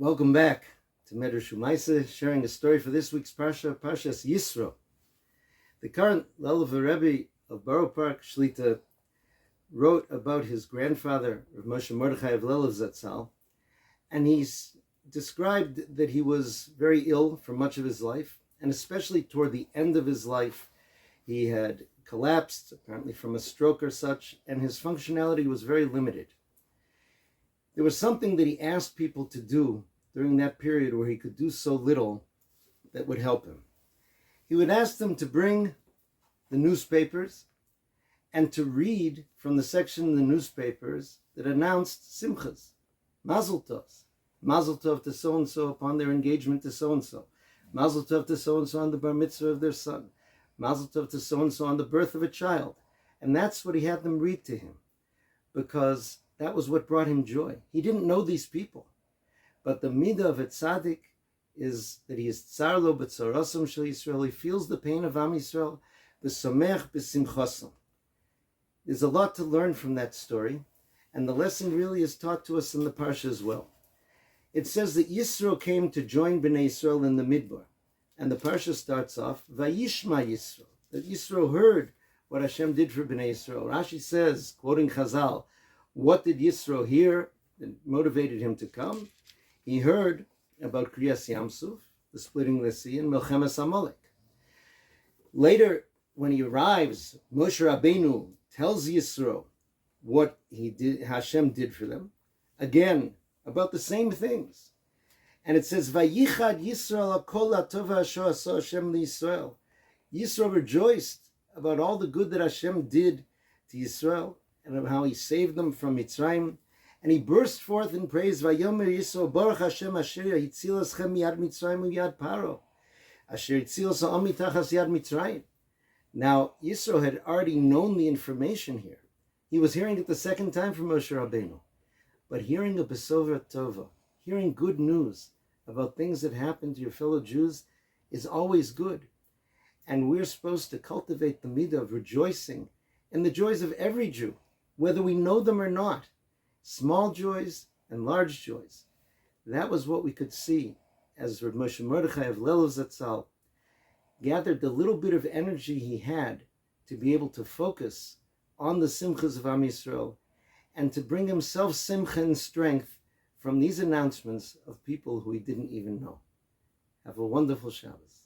Welcome back to Medrash Umaisa, sharing a story for this week's Parsha, Parshas Yisro. The current Lelov Rebbe of Borough Park Shlita wrote about his grandfather, Rav Moshe Mordechai of Lelov Zatzal, and he's described that he was very ill for much of his life, and especially toward the end of his life, he had collapsed, apparently from a stroke or such, and his functionality was very limited. There was something that he asked people to do during that period where he could do so little that would help him. He would ask them to bring the newspapers and to read from the section in the newspapers that announced simchas, mazel tov to so-and-so upon their engagement to so-and-so, mazel tov to so-and-so on the bar mitzvah of their son, mazel tov to so-and-so on the birth of a child. And that's what he had them read to him, because that was what brought him joy. He didn't know these people, but the midah of a Tzadik is that he is tsar lo b'tzarosam shel Yisrael. He feels the pain of Am Yisrael, v'somech b'simchosam. There's a lot to learn from that story, and the lesson really is taught to us in the Parsha as well. It says that Yisro came to join Bnei Yisrael in the Midbar, and the Parsha starts off, Vayishma Yisro, that Yisro heard what Hashem did for Bnei Yisrael. Rashi says, quoting Chazal, what did Yisro hear that motivated him to come? He heard about Kriyas Yamsuf, the splitting the sea, and Milchemes Amalek. Later, when he arrives, Moshe Rabbeinu tells Yisro what he did, Hashem did for them, again about the same things, and it says, "Vayichad Yisrael kol hatova asher asa Hashem liYisrael." Yisro rejoiced about all the good that Hashem did to Yisrael and of how he saved them from Mitzrayim. And he burst forth in praise, Vayomer Yisro, Baruch Hashem asher hitzil eschem miyad Mitzrayim uyad Paro, asher hitzil sa'am mitachas yad Mitzrayim. Now, Yisro had already known the information here. He was hearing it the second time from Moshe Rabbeinu. But hearing a Besova Tova, hearing good news about things that happen to your fellow Jews is always good. And we're supposed to cultivate the midah of rejoicing in the joys of every Jew, whether we know them or not. Small joys and large joys. That was what we could see as Rav Moshe Mordechai of Lelov Zatzal gathered the little bit of energy he had to be able to focus on the simchas of Am Yisrael and to bring himself simcha and strength from these announcements of people who he didn't even know. Have a wonderful Shabbos.